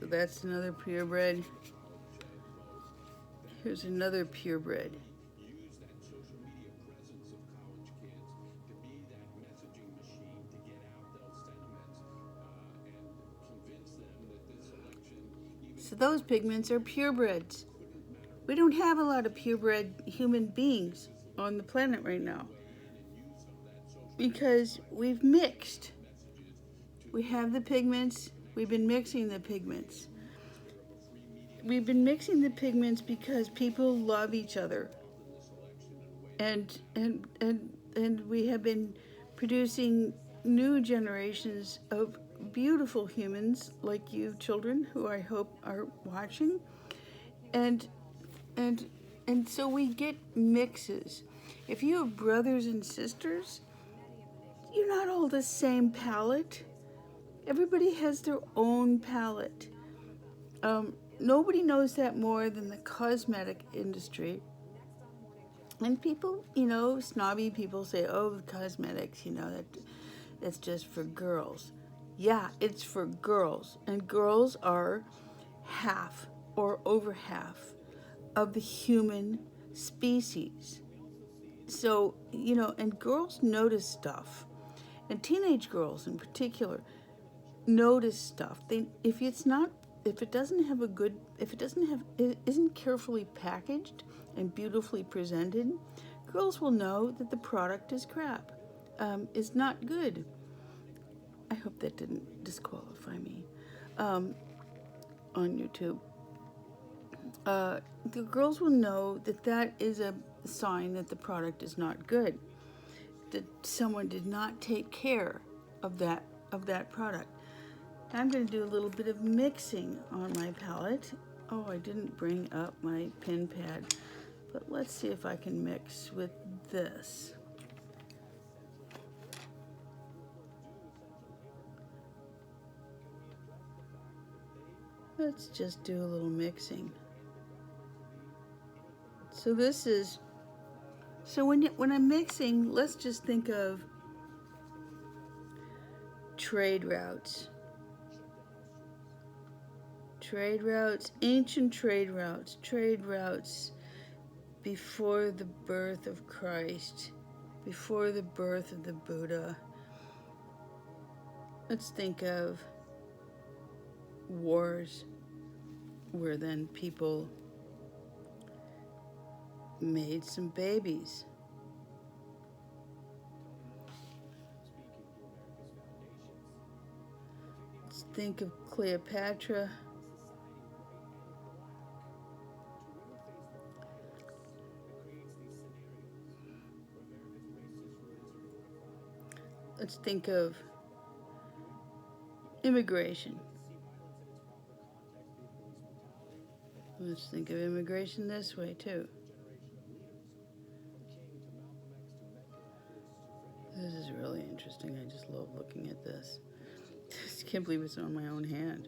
So that's another purebred. Here's another purebred. So those pigments are purebreds. We don't have a lot of purebred human beings on the planet right now because we've mixed. We have the pigments, we've been mixing the pigments. We've been mixing the pigments because people love each other. And we have been producing new generations of beautiful humans like you children who I hope are watching. And and and so we get mixes. If you have brothers and sisters, you're not all the same palette. Everybody has their own palette. Nobody knows that more than the cosmetic industry. And people, snobby people say, "Oh, cosmetics, that's just for girls." Yeah, it's for girls, and girls are half or over half of the human species. So, and girls notice stuff, and teenage girls in particular notice stuff. If it doesn't have it isn't carefully packaged and beautifully presented, girls will know that the product is crap, is not good. I hope that didn't disqualify me on YouTube. The girls will know that is a sign that the product is not good, that someone did not take care of that product. I'm going to do a little bit of mixing on my palette. Oh, I didn't bring up my pen pad, but let's see if I can mix with this. Let's just do a little mixing. So this is, so when I'm mixing, let's just think of trade routes. Trade routes, ancient trade routes before the birth of Christ, before the birth of the Buddha. Let's think of wars where then people made some babies. Let's think of Cleopatra. Let's think of immigration. Let's think of immigration this way too. This is really interesting. I just love looking at this. I just can't believe it's on my own hand.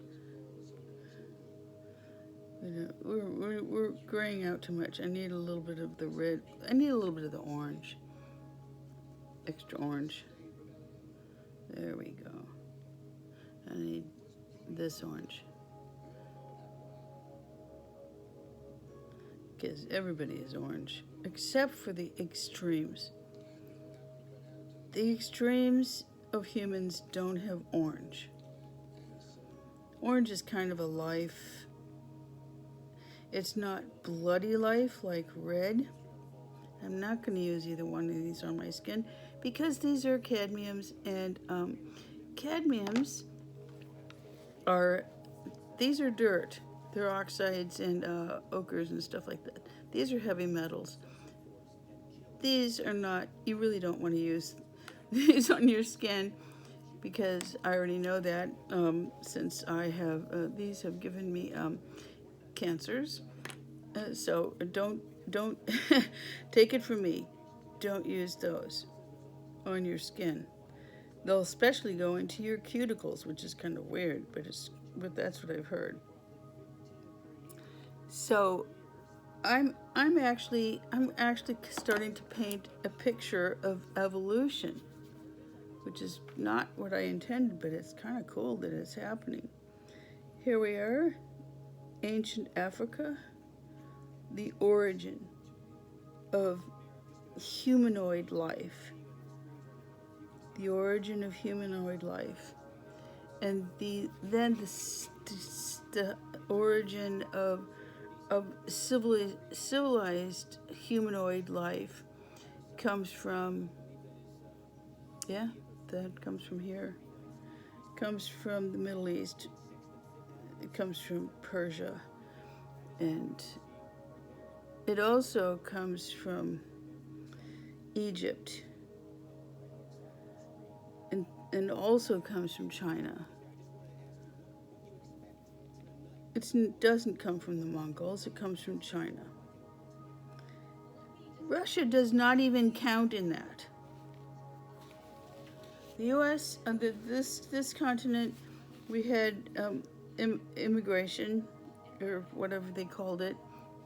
We're graying out too much. I need a little bit of the red. I need a little bit of the orange. Extra orange. There we go. I need this orange. Because everybody is orange, except for the extremes. The extremes of humans don't have orange. Orange is kind of a life. It's not bloody life like red. I'm not going to use either one of these on my skin because these are cadmiums, and cadmiums these are dirt. They're oxides and ochres and stuff like that. These are heavy metals. These are not, you really don't want to use these on your skin because I already know that since I have, these have given me cancers. So don't take it from me. Don't use those on your skin. They'll especially go into your cuticles, which is kind of weird, but that's what I've heard. So I'm actually starting to paint a picture of evolution, which is not what I intended, but it's kind of cool that it's happening. Here we are, ancient Africa, the origin of humanoid life. The origin of humanoid life. And the origin of civilized humanoid life comes from, yeah, that comes from here. Comes from the Middle East. It comes from Persia. And it also comes from Egypt. And also comes from China. It doesn't come from the Mongols, it comes from China. Russia does not even count in that. The U.S., under this continent, we had immigration, or whatever they called it.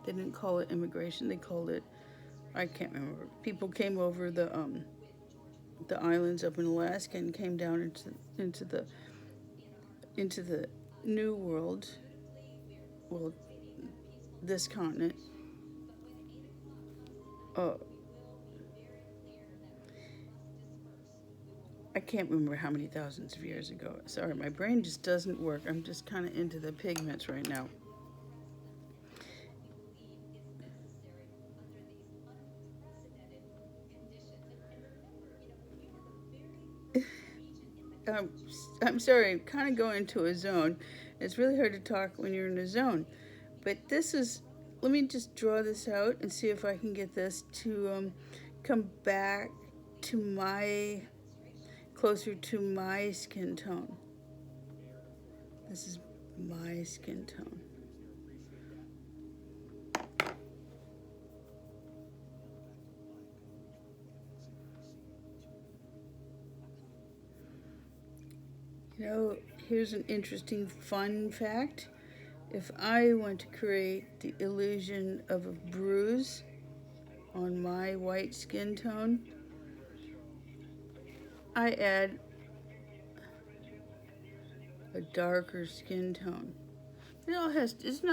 They didn't call it immigration, they called it, I can't remember. People came over the islands up in Alaska and came down into the New World, well, this continent. I can't remember how many thousands of years ago. Sorry, my brain just doesn't work. I'm just kind of into the pigments right now. I'm sorry, I'm kind of going into a zone. It's really hard to talk when you're in a zone. But this is, let me just draw this out and see if I can get this to come back to closer to my skin tone. This is my skin tone. You know, here's an interesting fun fact. If I want to create the illusion of a bruise on my white skin tone, I add a darker skin tone. It all has, it's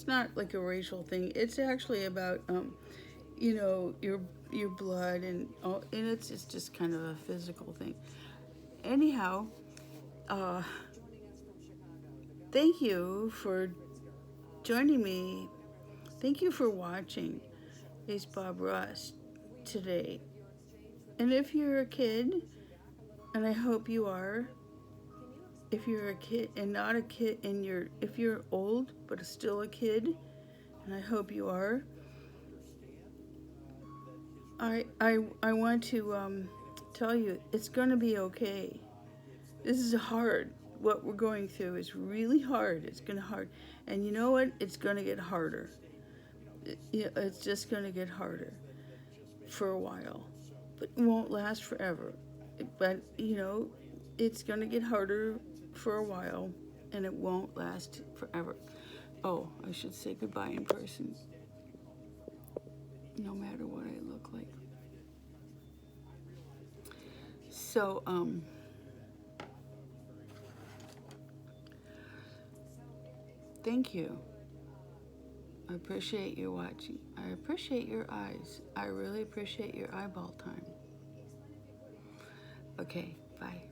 not like a racial thing. It's actually about your blood and all, and it's just kind of a physical thing. Anyhow, thank you for joining me. Thank you for watching Ace Bob Ross today. And if you're a kid, and I hope you are, if you're a kid and not a kid, and if you're old but still a kid, and I hope you are, I want to tell you it's going to be okay. This is hard. What we're going through is really hard. It's going to hard, and you know what? It's going to get harder. It's just going to get harder for a while, but it won't last forever. But it's going to get harder for a while, and it won't last forever. Oh, I should say goodbye in person, no matter what I look like. So, thank you. I appreciate you watching. I appreciate your eyes. I really appreciate your eyeball time. Okay, bye.